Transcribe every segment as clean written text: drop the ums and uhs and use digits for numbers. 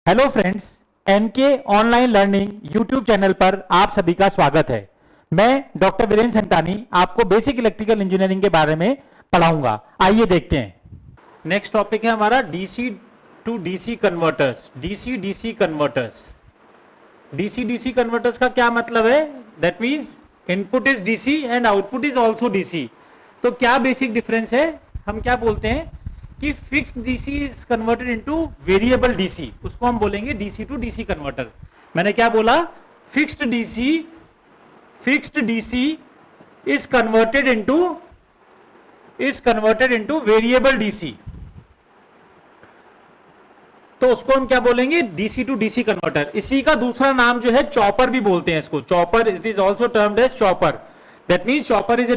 Hello friends, NK online learning YouTube channel पर आप सभी का स्वागत है। मैं डॉक्टर वीरेंद्र संतानी आपको बेसिक इलेक्ट्रिकल इंजीनियरिंग के बारे में पढ़ाऊंगा। आइए देखते हैं। नेक्स्ट टॉपिक है हमारा DC to DC converters. DC DC converters, DC DC converters का क्या मतलब है? That means input is DC and output is also DC. तो क्या बेसिक डिफरेंस है? हम क्या बोलते हैं कि fixed DC is converted into variable DC, उसको हम बोलेंगे डीसी टू डीसी कन्वर्टर। मैंने क्या बोला? Fixed DC is converted into variable DC, तो उसको हम क्या बोलेंगे? DC to DC converter. इसी का दूसरा नाम जो है चॉपर भी बोलते हैं इसको। Chopper, it is also termed as chopper. That means chopper is a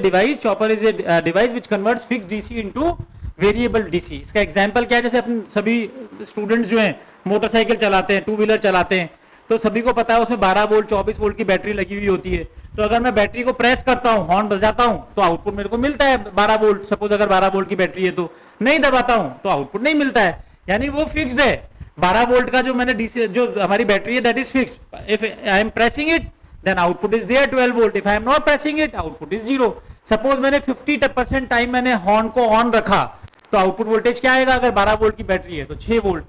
device which converts fixed DC into variable DC. इसका एग्जांपल क्या है? जैसे अपन सभी स्टूडेंट्स जो हैं मोटरसाइकिल चलाते हैं, टू व्हीलर चलाते हैं, तो सभी को पता है उसमें 12 वोल्ट 24 वोल्ट की बैटरी लगी हुई होती है। तो अगर मैं बैटरी को प्रेस करता हूं, हॉर्न बजाता हूं, तो आउटपुट मेरे को मिलता है 12 वोल्ट। सपोज अगर 12 वोल्ट की बैटरी है तो नहीं दबाता हूं तो आउटपुट नहीं मिलता है, यानी वो फिक्स्ड है। 12 वोल्ट का जो मैंने डीसी जो हमारी बैटरी है that is fixed. If I am pressing it then output is there 12 volt. If I am not pressing it output is 0। Suppose मैंने 50% टाइम मैंने हॉर्न को ऑन रखा तो आउटपुट वोल्टेज क्या आएगा? अगर 12 वोल्ट की बैटरी है तो 6 वोल्ट।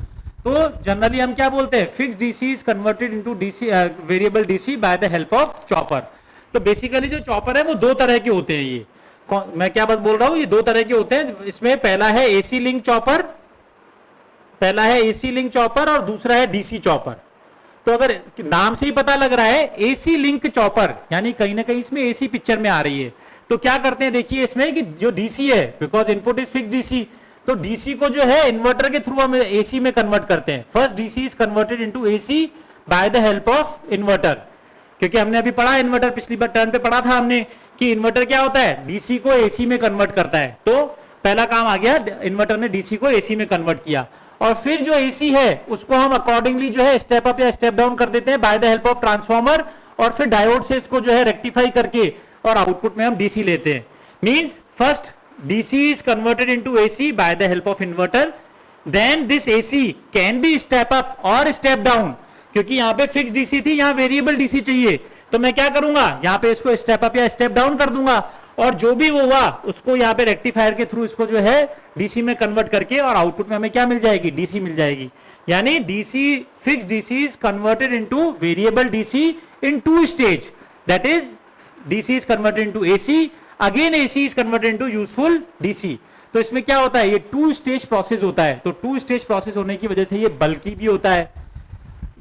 तो जनरली हम क्या बोलते हैं? Fixed DC is converted into DC variable DC bye the help of chopper. तो बेसिकली जो चॉपर है वो दो तरह के होते हैं। ये मैं क्या बात बोल रहा हूं? ये दो तरह के होते हैं। इसमें पहला है एसी लिंक चॉपर, और दूसरा है डीसी चॉपर। तो अगर नाम से ही पता लग रहा है एसी लिंक चॉपर, यानी कहीं ना कहीं इसमें एसी पिक्चर में आ रही है। तो क्या करते हैं देखिए इसमें कि जो डीसी है, because input is fixed DC, तो डीसी को जो है इन्वर्टर के थ्रू हम एसी में कन्वर्ट करते हैं। First DC is converted into AC by the help of inverter. क्योंकि हमने अभी पढ़ा इन्वर्टर, पिछली बार टर्न पे पढ़ा था हमने कि इन्वर्टर क्या होता है? डीसी को एसी में कन्वर्ट करता है। तो पहला काम आ गया, इन्वर्टर ने डीसी को एसी में कन्वर्ट किया, और फिर जो एसी है उसको हम अकॉर्डिंगली जो है स्टेप अप या स्टेप डाउन कर देते हैं bye the help of transformer, और फिर डायोड से इसको जो है रेक्टिफाई करके और आउटपुट में हम डीसी लेते हैं। Means first DC is converted into AC by the help of inverter, then this AC can be step up और स्टेप डाउन। क्योंकि यहाँ पे फिक्स डीसी थी, यहाँ वेरिएबल डीसी चाहिए, तो मैं क्या करूंगा? यहाँ पे इसको स्टेप अप या स्टेप डाउन कर दूंगा, और जो भी वो हुआ उसको यहाँ पे रेक्टिफायर के थ्रू इसको जो है डीसी में कन्वर्ट करके, और आउटपुट में हमें क्या मिल जाएगी? डीसी मिल जाएगी। यानी DC, fix DC is converted into variable DC in two stage. That is DC is converted into AC, again AC is converted into useful DC. तो इसमें क्या होता है? ये 2 स्टेज प्रोसेस होता है। तो 2 स्टेज प्रोसेस होने की वजह से ये बल्कि भी होता है,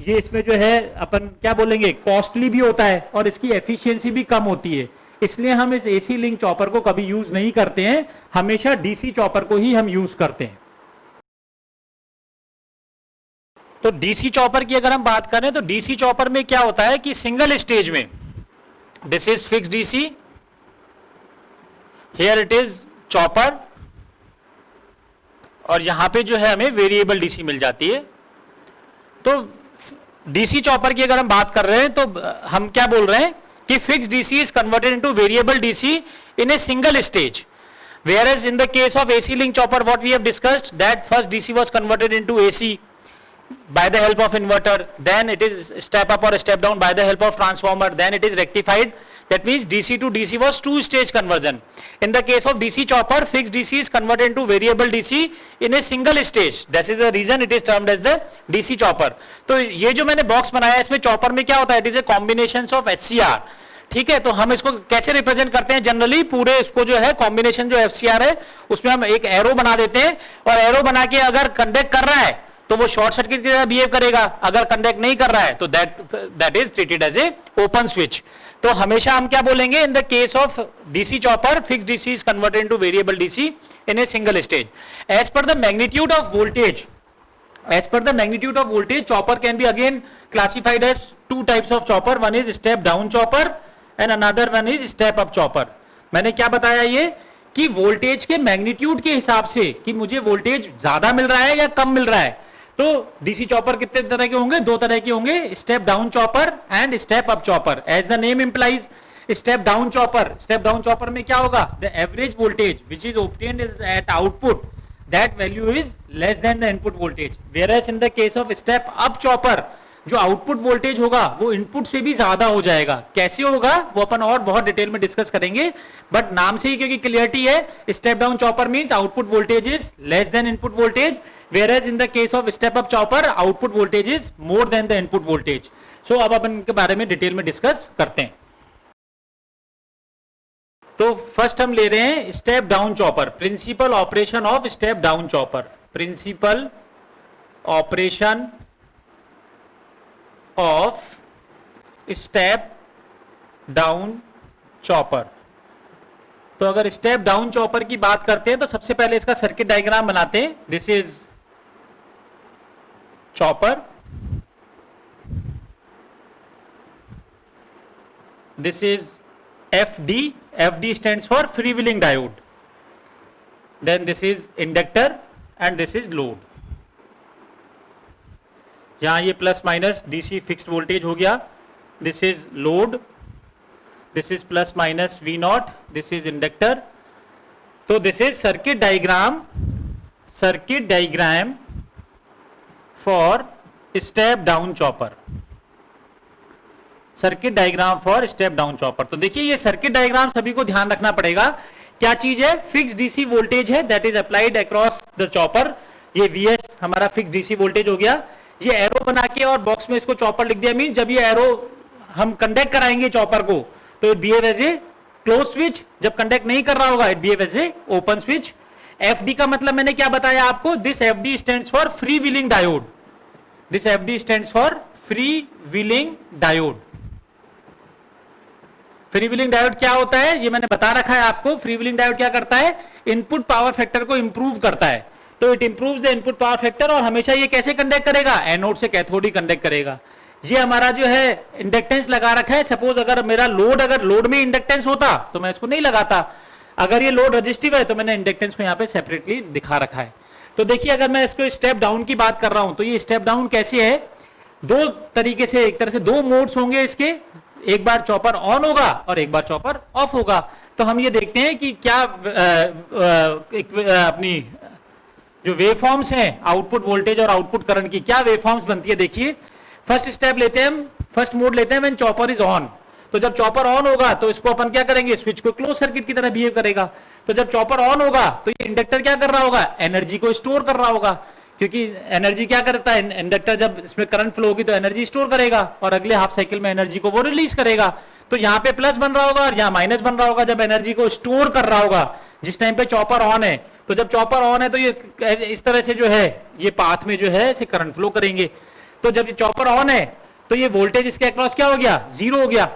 ये इसमें जो है अपन क्या बोलेंगे, कॉस्टली भी होता है, और इसकी एफिशिएंसी भी कम होती है। इसलिए हम इस एसी लिंक चॉपर को कभी यूज नहीं करते हैं, हमेशा डीसी चॉपर को ही हम यूज करते हैं। तो डीसी चॉपर की अगर हम बात करें तो डीसी चॉपर में क्या होता है कि सिंगल स्टेज में this is fixed DC, here it is chopper, और यहां पे जो है हमें वेरिएबल डीसी मिल जाती है। तो डीसी चॉपर की अगर हम बात कर रहे हैं तो हम क्या बोल रहे हैं कि fixed DC is converted into variable DC in a single stage, whereas in the case of AC link chopper what we have discussed, that first DC was converted into AC by the help of inverter, then it is step up or step down by the help of transformer, then it is rectified. That means DC to DC was 2 stage conversion. In the case of DC chopper, fixed DC is converted into variable DC in a single stage. That is the reason it is termed as the DC chopper. तो ये जो मैंने box बनाया है इसमें chopper में क्या होता है? It is a combinations of HCR. ठीक है, तो हम इसको कैसे रिप्रेजेंट करते हैं? जनरली पूरे इसको जो है कॉम्बिनेशन जो FCR है उसमें हम एक एरो बना देते हैं, और एरो बना के अगर कंडक्ट कर रहा है तो वो शॉर्ट सर्किट की तरह बिहेव करेगा, अगर कंडक्ट नहीं कर रहा है तो that is treated as a open switch. तो हमेशा हम क्या बोलेंगे? In the case of DC chopper, fixed DC is converted into variable DC in a single stage. As per the magnitude of voltage, chopper can be again classified as 2 types of chopper. One is step down chopper and another one is step up chopper. मैंने क्या बताया ये कि voltage के magnitude के हिसाब से कि मुझे वोल्टेज ज्यादा मिल रहा है या कम मिल रहा है, तो डीसी चॉपर कितने तरह के होंगे? 2 तरह के होंगे, step down chopper and step up chopper. As the name implies, step down chopper में क्या होगा? The average voltage which is obtained at output that value is less than the input voltage, whereas in the case of step up chopper जो output voltage होगा वो input से भी ज्यादा हो जाएगा। कैसे होगा वो अपन और बहुत डिटेल में डिस्कस करेंगे, बट नाम से ही क्योंकि क्लियरिटी है, step down chopper means output voltage is less than input voltage, whereas in the case of step up chopper output voltage is more than the input voltage। so अब अपन इनके बारे में detail में discuss करते हैं। तो first हम ले रहे हैं step down chopper, principle operation of step down chopper, principle operation of step down chopper. तो अगर स्टेप डाउन चॉपर की बात करते हैं तो सबसे पहले इसका सर्किट डायग्राम बनाते हैं। This is chopper, this is FD, FD stands for freewheeling diode, then this is inductor and this is load। यहां ये plus minus DC fixed voltage हो गया, this is load, this is plus minus V0, this is inductor। तो this is circuit diagram for step down chopper, circuit diagram for step down chopper. तो देखिए ये circuit diagram सभी को ध्यान रखना पड़ेगा। क्या चीज है? फिक्स डीसी वोल्टेज है that is applied across the chopper. ये Vs हमारा फिक्स डीसी वोल्टेज हो गया। ये एरो बना के और बॉक्स में इसको चॉपर लिख दिया, मीन जब ये एरो हम कंडक्ट कराएंगे चॉपर को तो it behave as a close switch, जब कंडक्ट नहीं कर रहा होगा it behave as a open switch. FD का मतलब मैंने क्या बताया आपको? This FD stands for free wheeling diode, this FD stands for free wheeling diode. Free wheeling diode क्या होता है ये मैंने बता रखा है आपको। फ्री व्हीलिंग डायोड क्या करता है? इनपुट पावर फैक्टर को इंप्रूव करता है। तो it improves the input power factor, और हमेशा ये कैसे कंडक्ट करेगा? एनोड से कैथोड ही कंडक्ट करेगा। ये हमारा जो है इंडक्टेंस लगा रखा है। सपोज अगर मेरा लोड, अगर लोड में इंडक्टेंस होता तो मैं इसको नहीं लगाता, अगर ये लोड रजिस्टिव है तो मैंने इंडक्टेंस को यहाँ पे सेपरेटली दिखा रखा है। तो देखिए अगर मैं इसको स्टेप डाउन की बात कर रहा हूं तो ये स्टेप डाउन कैसे है? दो तरीके से, एक तरह से दो मोड्स होंगे इसके, एक बार चॉपर ऑन होगा और एक बार चॉपर ऑफ होगा। तो हम ये देखते हैं कि क्या अपनी जो वेवफॉर्म्स हैं आउटपुट वोल्टेज और आउटपुट करंट की क्या वेवफॉर्म्स बनती है। देखिए फर्स्ट स्टेप लेते हैं हम, फर्स्ट मोड लेते हैं व्हेन चॉपर इज ऑन। तो जब चॉपर ऑन होगा तो इसको अपन क्या करेंगे? स्विच को क्लोज सर्किट की तरह बिहेव करेगा। तो जब चॉपर ऑन होगा तो ये इंडक्टर क्या कर रहा होगा? एनर्जी को स्टोर कर रहा होगा, क्योंकि एनर्जी क्या करता है? इंडक्टर जब इसमें करंट फ्लो होगी तो एनर्जी स्टोर करेगा और अगले हाफ साइकिल में एनर्जी को वो रिलीज करेगा। तो यहाँ पे प्लस बन रहा होगा और यहाँ माइनस बन रहा होगा जब एनर्जी को स्टोर कर रहा होगा, जिस टाइम पे चॉपर ऑन है। तो जब चॉपर ऑन है तो ये इस तरह से जो है ये पाथ में जो है इसे करंट फ्लो करेंगे। तो जब ये चॉपर ऑन है तो ये वोल्टेज इसके अक्रॉस क्या हो गया? जीरो हो गया।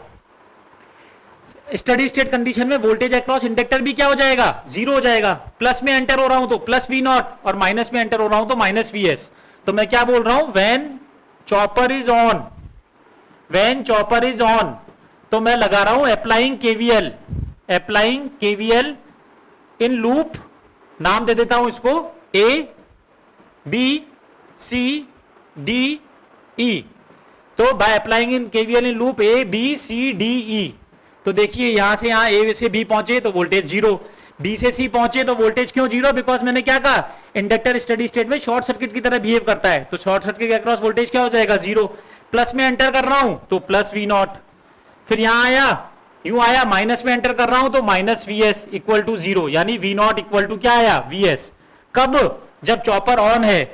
स्टडी स्टेट कंडीशन में वोल्टेज अक्रॉस इंडक्टर भी क्या हो जाएगा? जीरो हो जाएगा। प्लस में एंटर हो रहा हूं तो प्लस V0 और माइनस में एंटर हो रहा हूं तो माइनस Vs। तो मैं क्या बोल रहा हूं? When chopper is on, when chopper is on तो मैं लगा रहा हूं applying KVL, applying KVL in loop, नाम दे देता हूं इसको A B C D E। तो by applying in KVL in loop A B C D E, तो देखिए यहां से यहां A से B पहुंचे तो वोल्टेज जीरो, B से C पहुंचे तो वोल्टेज क्यों जीरो? बिकॉज मैंने क्या कहा? इंडक्टर स्टडी स्टेट में शॉर्ट सर्किट की तरह बिहेव करता है, तो शॉर्ट सर्किट के अक्रॉस वोल्टेज क्या हो जाएगा? जीरो। प्लस में एंटर कर रहा हूं तो प्लस V0, फिर यहां आया यूं आया, माइनस में एंटर कर रहा हूं तो minus Vs equal to zero, यानी V0 इक्वल टू क्या आया? Vs। कब? जब चॉपर ऑन है।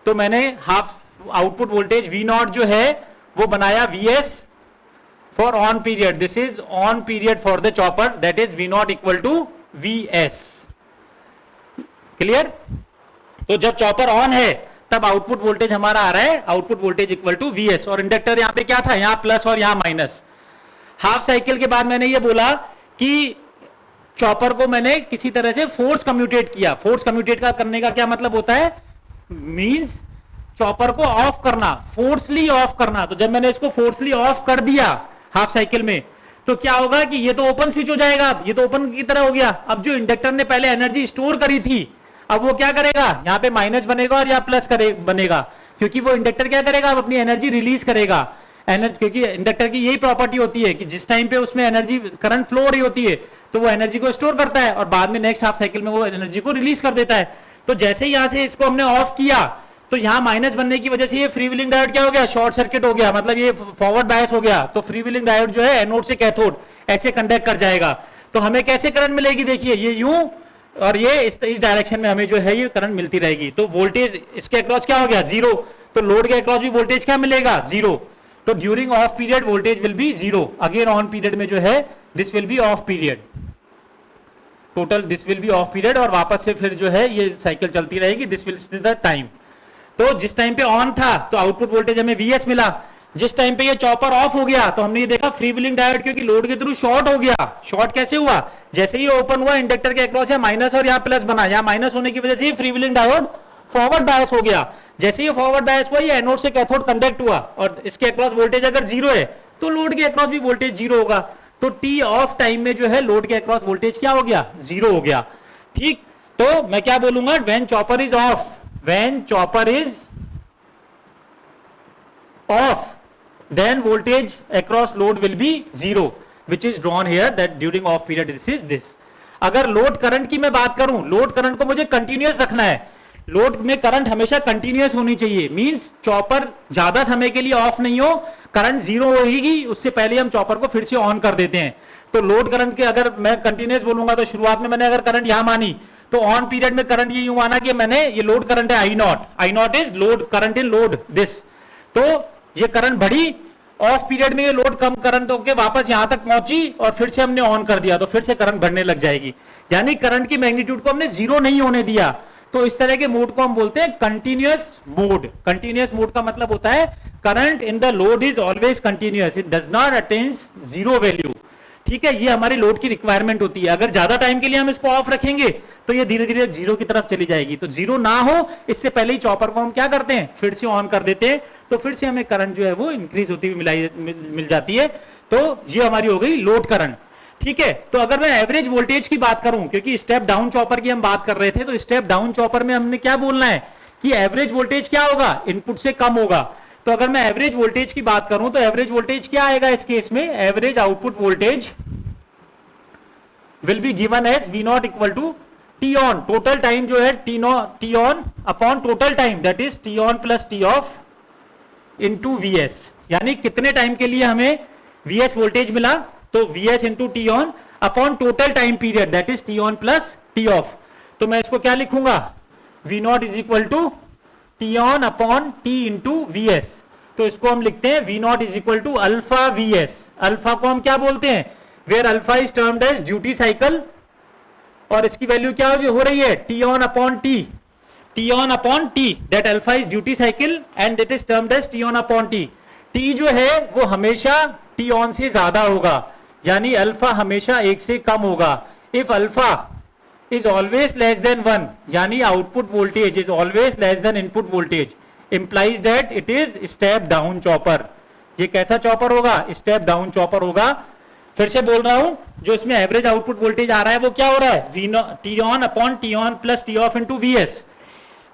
तो मैंने हाफ आउटपुट वोल्टेज V0 जो है वो बनाया Vs for on period, this is on period for the chopper, that is V0 equal to Vs। Clear? तो जब चॉपर ऑन है तब आउटपुट वोल्टेज हमारा आ रहा है output voltage equal to Vs, और इंडक्टर यहां पे क्या था? यहां प्लस और यहां माइनस। हाफ साइकिल के बाद मैंने ये बोला कि चॉपर को मैंने किसी तरह से फोर्स कम्यूटेट किया। फोर्स कम्यूटेट का करने का क्या मतलब होता है? मींस चॉपर को ऑफ करना, फोर्सली ऑफ करना। तो जब मैंने इसको फोर्सली ऑफ कर दिया हाफ साइकिल में तो क्या होगा कि ये तो ओपन स्विच हो जाएगा, ये तो ओपन की तरह हो गया। अब जो इंडक्टर ने पहले एनर्जी स्टोर करी थी अब वो क्या करेगा? यहाँ पे माइनस बनेगा और यहाँ प्लस बनेगा, क्योंकि वो इंडक्टर क्या करेगा? अब अपनी एनर्जी रिलीज करेगा। एनर्जी, क्योंकि इंडक्टर की यही प्रॉपर्टी होती है कि जिस टाइम पे उसमें एनर्जी करंट फ्लो हो रही होती है तो वो एनर्जी को स्टोर करता है और बाद में नेक्स्ट हाफ साइकिल में वो एनर्जी को रिलीज कर देता है। तो जैसे ही यहां से इसको हमने ऑफ किया तो यहां माइनस बनने की वजह से ये फ्री व्हीलिंग डायोड क्या हो गया, शॉर्ट सर्किट हो गया, मतलब ये फॉरवर्ड बायस हो गया। तो फ्री व्हीलिंग डायोड जो है एनोड से कैथोड ऐसे कंडक्ट कर जाएगा। तो हमें कैसे करंट मिलेगी, देखिए ये यूं और ये इस डायरेक्शन में हमें जो है ये करंट मिलती रहेगी। तो वोल्टेज इसके अक्रॉस क्या हो गया, जीरो। तो लोड के अक्रॉस भी वोल्टेज क्या मिलेगा, जीरो। तो during off period voltage will be zero. Again on period में जो है this will B of period, total this will B of period, और वापस से फिर जो है ये साइकिल चलती रहेगी। This will the time. तो जिस टाइम पे ऑन था तो आउटपुट वोल्टेज हमें Vs मिला, जिस टाइम पे ये चॉपर ऑफ हो गया तो हमने ये देखा फ्री व्हीलिंग डायोड क्योंकि लोड के थ्रू शॉर्ट हो गया। शॉर्ट कैसे हुआ, जैसे ही ओपन हुआ इंडक्टर के अक्रॉस है माइनस और यहाँ प्लस बना, यहाँ माइनस होने की वजह से free wheeling diode forward bias हो गया। जैसे ही फॉरवर्ड बायस हुआ ये एनोड से कैथोड कंडक्ट हुआ और इसके अक्रॉस वोल्टेज अगर जीरो है तो लोड के अक्रॉस भी वोल्टेज जीरो होगा। तो टी ऑफ टाइम में जो है लोड के अक्रॉस वोल्टेज क्या हो गया, जीरो हो गया। ठीक, तो मैं क्या बोलूंगा, when chopper is of, when chopper is off then voltage across load will be zero which is drawn here that during off period this is this। अगर लोड करंट की मैं बात करूं, लोड करंट को मुझे कंटिन्यूअस रखना है, load में करंट हमेशा कंटिन्यूअस होनी चाहिए। मींस चॉपर ज्यादा समय के लिए ऑफ नहीं हो, करंट जीरो होगी उससे पहले हम चॉपर को फिर से ऑन कर देते हैं। तो लोड करंट के अगर मैं कंटिन्यूअस बोलूंगा तो शुरुआत में मैंने अगर करंट यहां मानी तो ऑन पीरियड में करंट ये यूं माना कि मैंने ये लोड करंट है I not is load current in load this. तो ये करंट बढ़ी, ऑफ पीरियड में ये लोड कम करंट होके वापस यहां तक पहुंची और फिर से हमने ऑन कर दिया तो फिर से करंट बढ़ने लग जाएगी। यानी करंट की मैग्नीट्यूड को हमने जीरो नहीं होने दिया। तो इस तरह के मोड को हम बोलते हैं कंटिन्यूअस मोड। कंटिन्यूअस मोड का मतलब होता है current in the load is always continuous, it does not attains zero value. ठीक है, ये हमारी लोड की रिक्वायरमेंट होती है। अगर ज्यादा टाइम के लिए हम इसको ऑफ रखेंगे तो ये धीरे धीरे जीरो की तरफ चली जाएगी। तो जीरो ना हो इससे पहले ही चॉपर को हम क्या करते हैं, फिर से ऑन कर देते हैं, तो फिर से हमें करंट जो है वो इंक्रीज होती हुई मिल जाती है। तो ये हमारी हो गई लोड करंट। ठीक है, तो अगर मैं एवरेज वोल्टेज की बात करूं, क्योंकि स्टेप डाउन चॉपर की हम बात कर रहे थे, तो स्टेप डाउन चॉपर में हमने क्या बोलना है कि एवरेज वोल्टेज क्या होगा, इनपुट से कम होगा। तो अगर मैं एवरेज वोल्टेज की बात करूं तो एवरेज वोल्टेज क्या आएगा इस केस में, average output voltage will be given as V naught equal to T on, total time जो है T on upon total time that is T on plus T off into Vs। यानी कितने time के लिए हमें Vs voltage मिला, तो Vs into T on upon total time period that is T on plus T off। तो मैं इसको क्या लिखूंगा, V naught is equal to T on upon T into Vs। तो इसको हम लिखते हैं V naught is equal to alpha Vs। Alpha को हम क्या बोलते हैं, where alpha is termed as duty cycle, और इसकी वैल्यू क्या हो रही है, T on upon T, that alpha is duty cycle and it is termed as T on upon T. T जो है वो हमेशा टी ऑन से ज्यादा होगा, यानी अल्फा हमेशा एक से कम होगा। If alpha is always less than 1 यानी output voltage is always less than input voltage, implies that it is step down chopper. ये कैसा चॉपर होगा, स्टेप डाउन चॉपर होगा। फिर से बोल रहा हूं, जो इसमें एवरेज आउटपुट वोल्टेज आ रहा है वो क्या हो रहा है, T on upon T on plus T off into VS.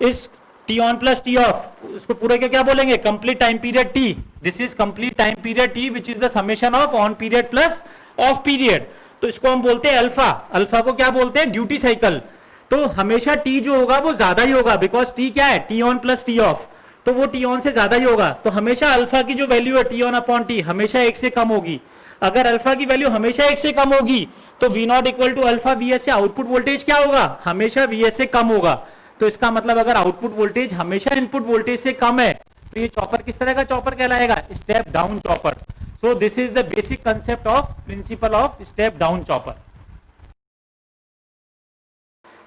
इस T on plus T off इसको पूरे के क्या बोलेंगे, complete time period T. This is complete time period T which is the summation of on period plus off period. तो इसको हम बोलते हैं अल्फा। अल्फा को क्या बोलते हैं, ड्यूटी साइकिल। तो हमेशा टी जो होगा वो ज्यादा ही होगा, बिकॉज टी क्या है, T on plus T off, तो वो टी ऑन से ज्यादा ही होगा। तो हमेशा अल्फा की जो वैल्यू है टी ऑन अपॉन टी हमेशा एक से कम होगी। अगर अल्फा की वैल्यू हमेशा एक से कम होगी तो V naught equal to alpha V S से आउटपुट वोल्टेज क्या होगा, हमेशा वी एस से कम होगा। तो इसका मतलब अगर आउटपुट वोल्टेज हमेशा इनपुट वोल्टेज से कम है तो ये चॉपर किस तरह का चॉपर कहलाएगा, step down chopper. So this is the basic concept of principle of step down chopper.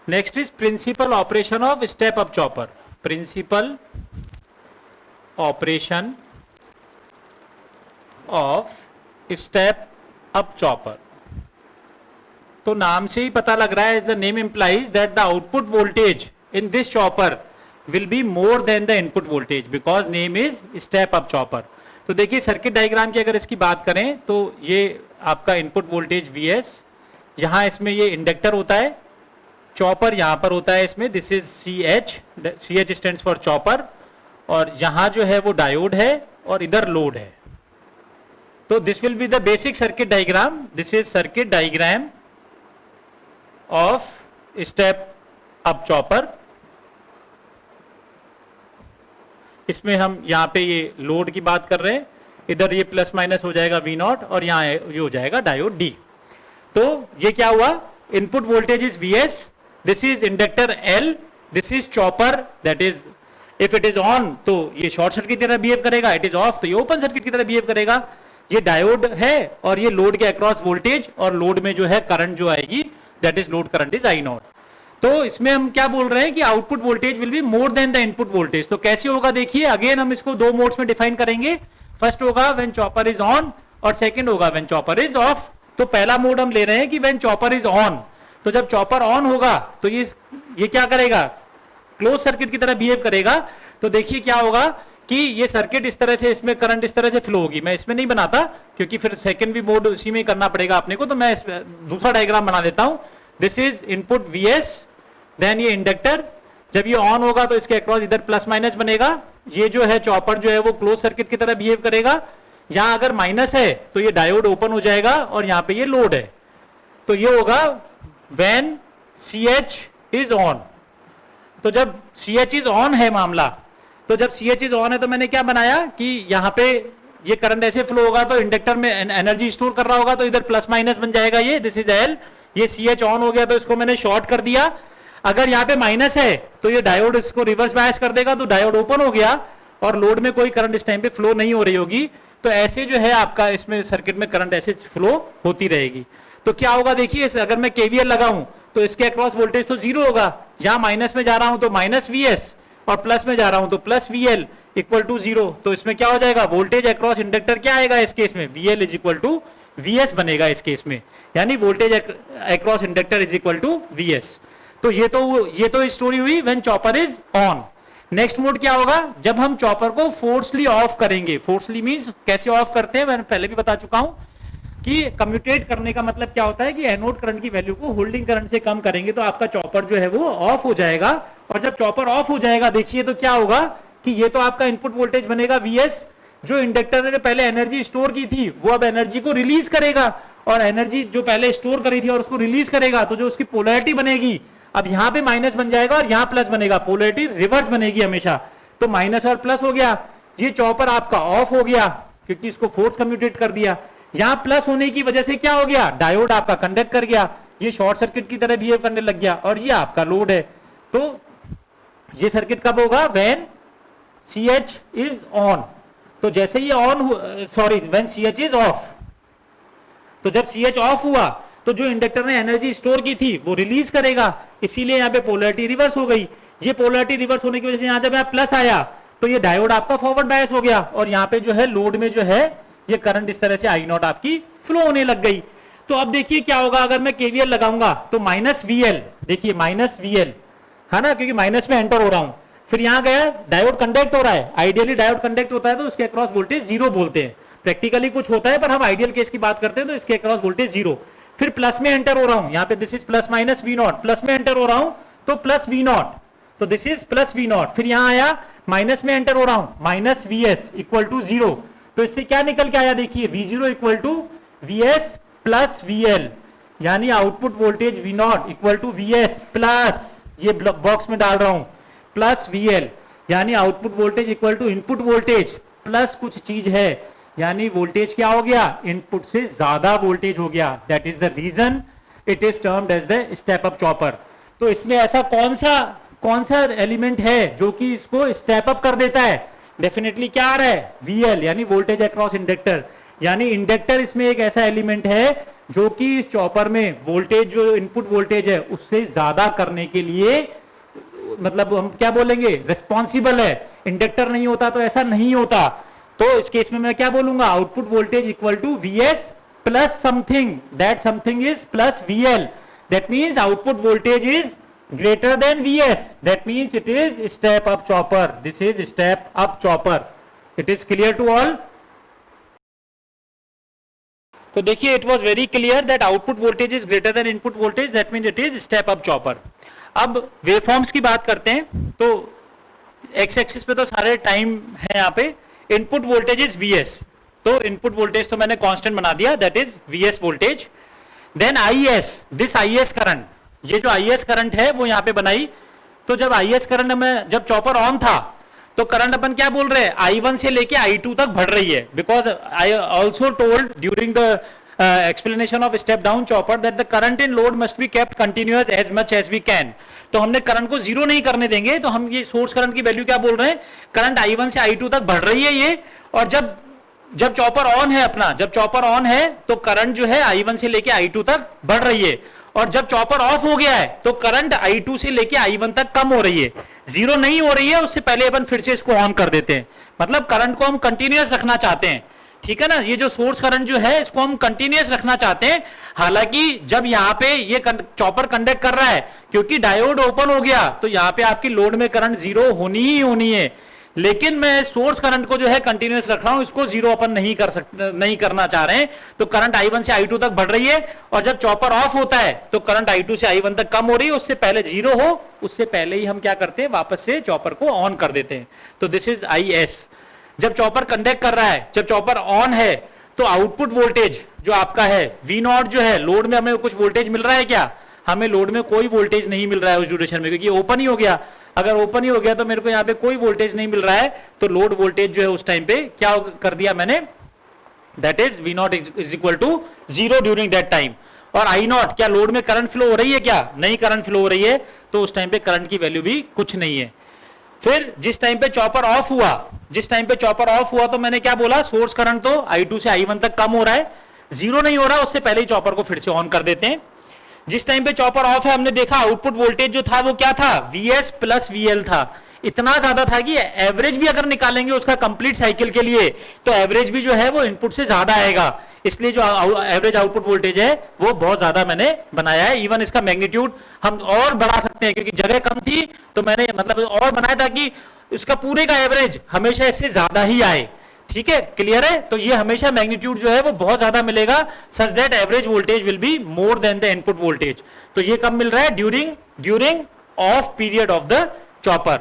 Next is principle operation of step up chopper. Principle operation of step up chopper. तो नाम से ही पता लग रहा है, as the name implies that the output voltage in this chopper will be more than the input voltage because name is step up chopper. तो देखिए सर्किट डायग्राम की अगर इसकी बात करें तो ये आपका इनपुट वोल्टेज Vs, यहां इसमें ये इंडक्टर होता है, चॉपर यहां पर होता है इसमें, this is CH stands for chopper, और यहां जो है वो डायोड है और इधर लोड है। तो this will be the basic circuit diagram. This is circuit diagram of step up chopper. इसमें हम यहाँ पे ये लोड की बात कर रहे हैं, इधर ये प्लस माइनस हो जाएगा V नॉट और यहाँ ये हो जाएगा डायोड D। तो ये क्या हुआ, input voltage is Vs, this is inductor L, this is chopper, that is if it is on तो ये शॉर्ट सर्किट की तरह बिहेव करेगा, इट इज ऑफ तो ये ओपन सर्किट की तरह बिहेव करेगा। ये डायोड है और ये लोड के अक्रॉस वोल्टेज, और लोड में जो है करंट जो आएगी that is load current is I not. तो इसमें हम क्या बोल रहे हैं कि output voltage will be more than the input voltage. तो कैसे होगा देखिए, अगेन हम इसको दो मोड्स में डिफाइन करेंगे। फर्स्ट होगा व्हेन चॉपर इज ऑन और सेकंड होगा व्हेन चॉपर इज ऑफ। तो पहला मोड हम ले रहे हैं कि व्हेन चॉपर इज ऑन, तो जब चॉपर ऑन होगा तो ये क्या करेगा, क्लोज सर्किट की तरह बिहेव करेगा। तो देखिए क्या होगा कि ये सर्किट इस तरह से, इसमें करंट इस तरह से फ्लो होगी। मैं इसमें नहीं बनाता क्योंकि फिर सेकंड भी मोड उसी में करना पड़ेगा अपने को, तो मैं दूसरा डायग्राम बना देता हूं। This is input Vs, then ये इंडक्टर जब ये ऑन होगा तो इसके अक्रॉस इधर प्लस माइनस बनेगा। ये जो है चॉपर जो है वो क्लोज सर्किट की तरह बिहेव करेगा। यहां अगर माइनस है तो ये डायोड ओपन हो जाएगा और यहां पे ये लोड है। तो ये होगा व्हेन CH इज ऑन। तो जब CH इज ऑन है मामला, तो जब CH इज ऑन है तो मैंने क्या बनाया कि यहां पे ये करंट ऐसे फ्लो होगा तो इंडक्टर में एनर्जी स्टोर कर रहा होगा, तो इधर प्लस माइनस बन जाएगा। ये दिस इज L, ये CH ऑन हो गया तो इसको मैंने शॉर्ट कर दिया। अगर यहाँ पे माइनस है तो ये डायोड इसको रिवर्स बायस कर देगा, तो डायोड ओपन हो गया और लोड में कोई करंट इस टाइम पे फ्लो नहीं हो रही होगी। तो ऐसे जो है आपका इसमें सर्किट में करंट ऐसे फ्लो होती रहेगी। तो क्या होगा देखिए, अगर मैं KVL लगाऊं तो इसके अक्रॉस वोल्टेज तो जीरो होगा। जहां माइनस में जा रहा हूं तो माइनस Vs और प्लस में जा रहा हूं तो plus VL equal to zero. तो इसमें क्या हो जाएगा, वोल्टेज अक्रॉस इंडक्टर क्या आएगा इस केस में, VL is equal to Vs बनेगा इस केस में, यानी voltage across inductor is equal to Vs। तो ये तो स्टोरी हुई when chopper is on. Next mode क्या होगा, जब हम चॉपर को फोर्सली ऑफ करेंगे। फोर्सली मींस कैसे ऑफ करते हैं, मैंने पहले भी बता चुका हूं कि कम्यूटेट करने का मतलब क्या होता है कि एनोड करंट की वैल्यू को होल्डिंग करंट से कम करेंगे तो आपका चॉपर जो है वो ऑफ हो जाएगा। और जब चॉपर ऑफ हो जाएगा देखिए तो क्या होगा कि ये तो आपका इनपुट वोल्टेज बनेगा Vs, जो इंडक्टर ने पहले एनर्जी स्टोर की थी वो अब एनर्जी को रिलीज करेगा, और एनर्जी जो पहले स्टोर करी थी और उसको रिलीज करेगा तो जो उसकी पोलैरिटी बनेगी, अब यहां पे माइनस बन जाएगा और यहां प्लस बनेगा, पोलैरिटी रिवर्स बनेगी हमेशा। तो माइनस और प्लस हो गया, ये चॉपर आपका ऑफ हो गया क्योंकि इसको फोर्स कम्यूटेट कर दिया। यहां प्लस होने की वजह से क्या हो गया, डायोड आपका कंडक्ट कर गया, ये शॉर्ट सर्किट की तरह बिहेव करने लग गया और ये आपका लोड है। तो ये सर्किट कब होगा, व्हेन CH इज ऑन। तो जैसे ये on, sorry when CH is of, तो जब CH ऑफ हुआ तो जो इंडक्टर ने एनर्जी स्टोर की थी वो रिलीज करेगा, इसीलिए यहाँ पे पोलैरिटी रिवर्स हो गई। ये पोलैरिटी रिवर्स होने की वजह से यहाँ जब यहाँ प्लस आया तो ये डायोड आपका फॉरवर्ड बायस हो गया और यहाँ पे जो है लोड में जो है ये करंट इस तरह से I नॉट आपकी फ्लो होने लग गई। तो अब देखिए क्या होगा, अगर मैं KVL लगाऊंगा तो माइनस VL, देखिए माइनस VL है ना, क्योंकि माइनस में एंटर हो रहा हूं। फिर यहां गया डायोड कंडक्ट हो रहा है, आइडियली डायोड कंडक्ट होता है तो उसके अक्रॉस वोल्टेज जीरो बोलते हैं। प्रैक्टिकली कुछ होता है पर हम आइडियल केस की बात करते हैं तो इसके अक्रॉस वोल्टेज जीरो। फिर प्लस में एंटर हो रहा हूं, यहाँ पे this is plus minus V naught, plus में एंटर हो रहा हूं तो प्लस V नॉट, तो this is plus V naught. फिर यहां आया माइनस में एंटर हो रहा हूं, minus Vs equal to zero. तो इससे क्या निकल के आया देखिए, V0 equal to Vs plus VL, यानी output voltage V not equal to Vs plus, ये बॉक्स में डाल रहा हूं, प्लस VL, यानी output voltage equal to input voltage plus कुछ चीज है, यानी वोल्टेज क्या हो गया, इनपुट से ज्यादा वोल्टेज हो गया। That is the reason it is termed as the step up chopper. तो इसमें ऐसा कौन सा एलिमेंट है जो कि इसको स्टेप अप कर देता है, डेफिनेटली क्या आ रहा है, VL, यानी वोल्टेज अक्रॉस इंडक्टर। यानी इंडक्टर इसमें एक ऐसा एलिमेंट है जो कि इस चॉपर में वोल्टेज, जो इनपुट वोल्टेज है उससे ज्यादा करने के लिए, मतलब हम क्या बोलेंगे, रिस्पॉन्सिबल है। इंडक्टर नहीं होता तो ऐसा नहीं होता। तो इस केस में मैं क्या बोलूंगा, output voltage equal to Vs plus something, that something is plus VL, that means output voltage is greater than Vs, that means it is step up chopper. This is step up chopper. It is clear to all? तो देखिए it was very clear that output voltage is greater than input voltage, that means it is step up chopper. अब waveforms की बात करते हैं तो x axis पे तो सारे टाइम है, यहाँ पे इनपुट वोल्टेज इज Vs, तो इनपुट वोल्टेज तो मैंने कांस्टेंट बना दिया, that is Vs voltage. Then Is, this Is current, ये जो Is करंट है वो यहाँ पे बनाई। तो जब Is करंट में, जब चॉपर ऑन था तो करंट अपन क्या बोल रहे हैं, I1 से लेके I2 तक बढ़ रही है, because I also told during the explanation of step down chopper that the current in load must be kept continuous as much as we can. तो हमने करंट को जीरो नहीं करने देंगे, तो हम ये सोर्स करंट की वैल्यू क्या बोल रहे हैं, करंट I1 से I2 तक बढ़ रही है ये, और जब चॉपर ऑन है अपना, जब चॉपर ऑन है तो करंट जो है I1 से लेके I2 तक बढ़ रही है, और जब चॉपर ऑफ हो गया है तो करंट I2 से लेके I1 तक कम हो रही है, जीरो नहीं हो रही है। उससे पहले अपन फिर से इसको ऑन कर देते हैं, मतलब करंट को हम कंटिन्यूअस रखना चाहते हैं, ठीक है ना। ये जो सोर्स करंट जो है इसको हम कंटिन्यूअस रखना चाहते हैं। हालांकि जब यहाँ पे ये चॉपर कंडक्ट कर रहा है, क्योंकि डायोड ओपन हो गया तो यहाँ पे आपकी लोड में करंट जीरो होनी ही होनी है, लेकिन मैं सोर्स करंट को जो है कंटिन्यूअस रख रहा हूं, इसको जीरो अपन नहीं करना चाह रहे हैं। तो करंट I1 से I2 तक बढ़ रही है, और जब चॉपर ऑफ होता है तो करंट I2 से I1 तक कम हो रही है। उससे पहले जीरो हो, उससे पहले ही हम क्या करते हैं, वापस से चॉपर को ऑन कर देते हैं। तो दिस इज IS। जब चॉपर कंडक्ट कर रहा है, जब चॉपर ऑन है, तो आउटपुट वोल्टेज जो आपका है V0 जो है, लोड में हमें कुछ वोल्टेज मिल रहा है क्या, हमें लोड में कोई वोल्टेज नहीं मिल रहा है उस ड्यूरेशन में, क्योंकि ओपन ही हो गया। अगर ओपन ही हो गया तो मेरे को यहाँ पे कोई वोल्टेज नहीं मिल रहा है, तो लोड वोल्टेज जो है उस टाइम पे क्या कर दिया मैंने, that is V0 is equal to zero during that time. और I0, क्या लोड में करंट फ्लो हो रही है क्या, नहीं करंट फ्लो हो रही है, तो उस टाइम पे करंट की वैल्यू भी कुछ नहीं है। फिर जिस टाइम पे चॉपर ऑफ हुआ, जिस टाइम पे चॉपर ऑफ हुआ तो मैंने क्या बोला, सोर्स करंट तो I2 से I1 तक कम हो रहा है, जीरो नहीं हो रहा, उससे पहले ही चॉपर को फिर से ऑन कर देते हैं। जिस टाइम पे चॉपर ऑफ है, हमने देखा आउटपुट वोल्टेज जो था वो क्या था, VS प्लस VL था। इतना ज्यादा था कि एवरेज भी अगर निकालेंगे उसका कंप्लीट साइकिल के लिए, तो एवरेज भी जो है वो इनपुट से ज्यादा आएगा, इसलिए जो एवरेज आउटपुट वोल्टेज है वो बहुत ज्यादा मैंने बनाया है। इवन इसका मैग्नीट्यूड हम और बढ़ा सकते हैं, क्योंकि जगह कम थी तो मैंने मतलब और बनाया ताकि इसका पूरे का एवरेज हमेशा इससे ज्यादा ही आए, ठीक है, क्लियर है। तो ये हमेशा मैग्नीट्यूड जो है वो बहुत ज्यादा मिलेगा, such that average voltage will be more than the input voltage. तो ये कब मिल रहा है, during off period of the chopper.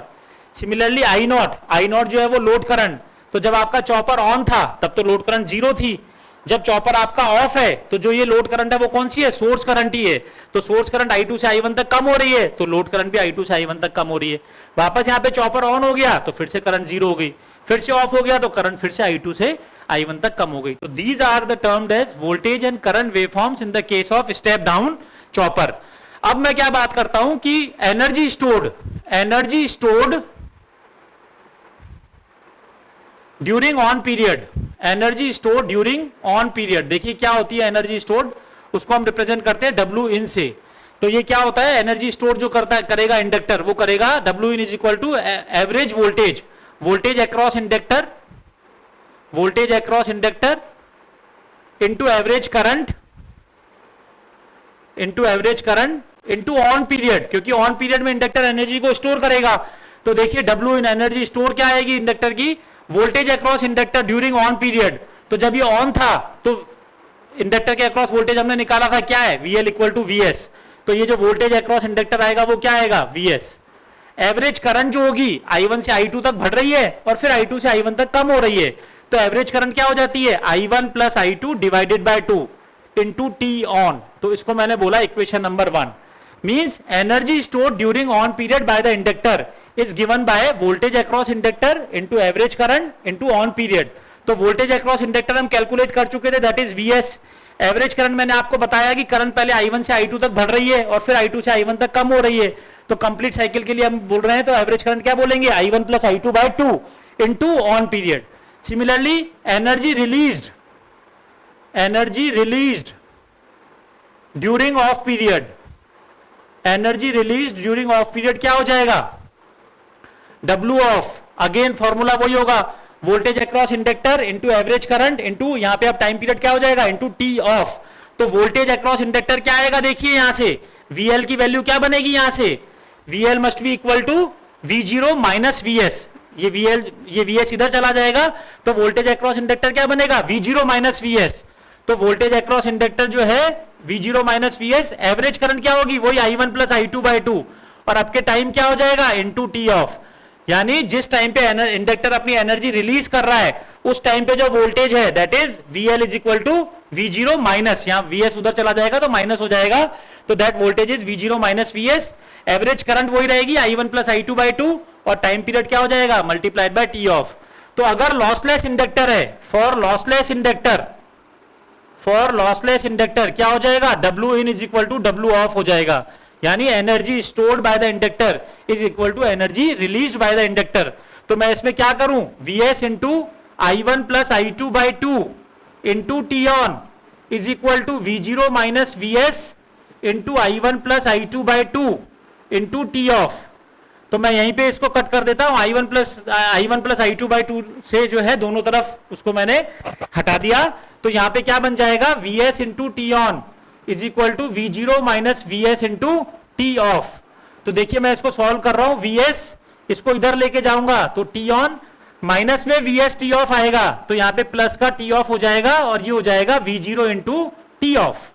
Similarly I0 जो है वो लोड करंट, तो जब आपका चॉपर ऑन था तब तो लोड करंट जीरो थी, जब चॉपर आपका ऑफ है तो जो ये लोड करंट है वो कौन सी है, सोर्स करंट ही है। तो सोर्स करंट I2 से I1 तक कम हो रही है, तो लोड करंट भी I2 से I1 तक कम हो रही है। वापस यहाँ पे चॉपर ऑन हो गया तो फिर से करंट जीरो हो गई, फिर से ऑफ हो गया तो करंट फिर से I2 से I1 तक कम हो गई। तो these are the termed as voltage and current waveforms in the case of step down chopper. अब मैं क्या बात करता हूं कि energy stored during on period, energy store during on period. देखिए क्या होती है एनर्जी स्टोर्ड, उसको हम रिप्रेजेंट करते हैं W इन से। तो ये क्या होता है, एनर्जी स्टोर जो करेगा इंडक्टर, वो करेगा W in is equal to average voltage across inductor, into average current into on period, क्योंकि ऑन पीरियड में इंडक्टर एनर्जी को स्टोर करेगा। तो देखिए W इन एनर्जी स्टोर क्या आएगी इंडक्टर की, voltage across inductor during on period. तो जब ये ऑन था तो इंडक्टर के अक्रॉस वोल्टेज हमने निकाला था, क्या है, VL इक्वल टू VS। तो ये जो वोल्टेज अक्रॉस इंडक्टर आएगा वो क्या आएगा, VS। एवरेज करंट जो होगी I1 से I2 तक बढ़ रही है और फिर I2 से I1 तक कम हो रही है, तो एवरेज करंट क्या हो जाती है, I1 plus I2 divided by 2 into T on. तो इसको मैंने बोला equation number 1। Means energy stored during on period by the inductor is given by voltage across inductor into average current into on period। तो voltage across inductor हम calculate कर चुके थे, that is VS। Average current मैंने आपको बताया कि current पहले I1 से I2 तक बढ़ रही है और फिर I2 से I1 तक कम हो रही है। तो कंप्लीट साइकिल के लिए हम बोल रहे हैं तो एवरेज करंट क्या बोलेंगे, I1 plus I2 by 2 into on period. Similarly energy released during off period, क्या हो जाएगा, W ऑफ, अगेन फॉर्मूला वही होगा, voltage across inductor into average current into यहाँ पे अब टाइम पीरियड क्या हो जाएगा, इंटू T ऑफ। तो वोल्टेज अक्रॉस इंडक्टर क्या आएगा, देखिए यहां से VL की वैल्यू क्या बनेगी, यहां से VL must be equal to V0 minus VS। ये VS इधर चला जाएगा तो वोल्टेज अक्रॉस इंडक्टर क्या बनेगा, V0 माइनस VS। तो वोल्टेज अक्रॉस इंडक्टर जो है V0 minus VS, average current क्या होगी, वही I1 प्लस I2 बाय 2, और आपके टाइम क्या हो जाएगा, इंटू T ऑफ। यानी जिस टाइम पे इंडक्टर अपनी एनर्जी रिलीज कर रहा है उस टाइम पे जो वोल्टेज है that is VL is equal to V0 minus, यहां VS उधर चला जाएगा तो माइनस हो जाएगा, तो that voltage is V0 minus VS। Average current वही रहेगी I1 प्लस I2 बाय 2, और टाइम पीरियड क्या हो जाएगा, मल्टीप्लाइड बाय टी ऑफ। तो अगर लॉसलेस इंडक्टर है, फॉर लॉसलेस इंडक्टर क्या हो जाएगा, W in is equal to W off हो जाएगा, यानी energy stored by the inductor is equal to energy release by the inductor. तो मैं इसमें क्या करूं, Vs into I one plus I two by two into T on is equal to V0 minus Vs into I one plus I two by two into T off. तो मैं यहीं पे इसको कट कर देता हूं, आई one plus I two by to से जो है दोनों तरफ उसको मैंने हटा दिया। तो यहां पे क्या बन जाएगा, Vs into T on is equal to V0 minus Vs into T off. तो देखिए मैं इसको सॉल्व कर रहा हूं, Vs इसको इधर लेके जाऊंगा तो टी ऑन माइनस में Vs टी ऑफ आएगा, तो यहां पे प्लस का टी ऑफ हो जाएगा और ये हो जाएगा V0 इंटू टी ऑफ।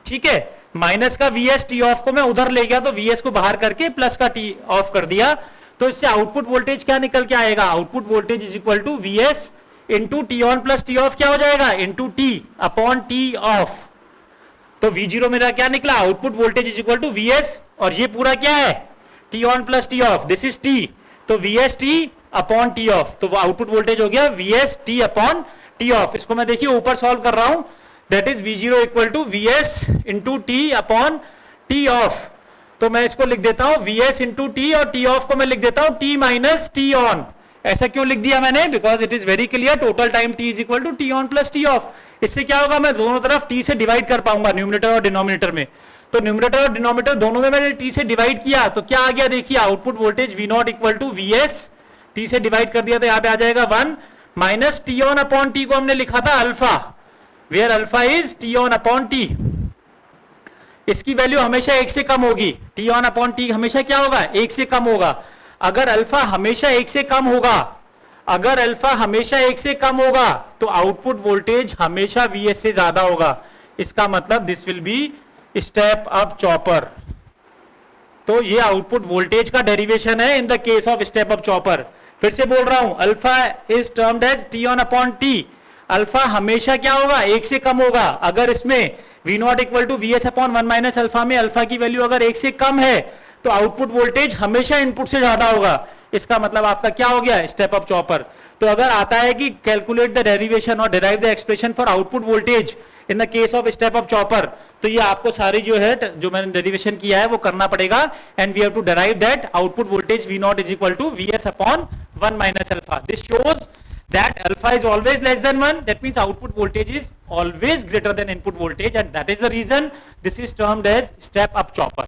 ठीक है, माइनस का Vs टी ऑफ को मैं उधर ले गया तो Vs को बाहर करके प्लस का टी ऑफ कर दिया। तो इससे आउटपुट वोल्टेज क्या निकल के आएगा, output voltage is equal to Vs into T on plus T off क्या हो जाएगा, into T upon T off. तो V0 मेरा क्या निकला, output voltage is equal to Vs, और ये पूरा क्या है, T on plus T off, this is T, तो Vs T upon T off. तो आउटपुट वोल्टेज हो गया Vs T upon T off. इसको मैं देखिए ऊपर सॉल्व कर रहा हूं, that is V0 equal to Vs into T upon T off. तो मैं इसको लिख देता हूं Vs इंटू टी और टी ऑफ को मैं लिख देता हूं टी माइनस टी ऑन। ऐसा क्यों लिख दिया मैंने, because it is very clear, total time T is equal to T on plus T off. इससे क्या होगा, मैं दोनों तरफ टी से डिवाइड कर पाऊंगा, न्यूमरेटर और डिनोमिनेटर में। तो न्यूमरेटर और डिनोमिनेटर दोनों में मैंने टी से डिवाइड किया तो क्या आ गया, देखिए output voltage V naught equal to Vs, T से डिवाइड कर दिया तो यहाँ पे आ जाएगा 1 minus T on upon T को हमने लिखा था अल्फा, where alpha is T on upon T. इसकी वैल्यू हमेशा 1 से कम होगी, टी ऑन अपॉन टी हमेशा क्या होगा, 1 से कम होगा। अगर अल्फा हमेशा 1 से कम होगा, अगर अल्फा हमेशा 1 से कम होगा तो आउटपुट वोल्टेज हमेशा Vs से ज्यादा होगा। इसका मतलब this will be step up chopper. तो ये आउटपुट वोल्टेज का डेरिवेशन है in the case of step up chopper. फिर से बोल रहा हूं, alpha is termed as T on upon T. Alpha हमेशा क्या होगा, 1 से कम होगा। अगर इसमें V naught equal to Vs upon 1 minus alpha में अल्फा की वैल्यू अगर 1 से कम है तो आउटपुट वोल्टेज हमेशा इनपुट से ज्यादा होगा। इसका मतलब आपका क्या हो गया, स्टेप अप चॉपर। तो अगर आता है कि कैलकुलेट द डेरिवेशन और derive the expression for output voltage in the case of step up chopper, तो ये आपको सारी जो है जो मैंने डेरिवेशन किया है वो करना पड़ेगा। And we have to derive that output voltage V naught is equal to Vs upon 1 minus alpha. This shows that alpha is always less than 1, that means output voltage is always greater than input voltage, and that is the reason this is termed as step up chopper.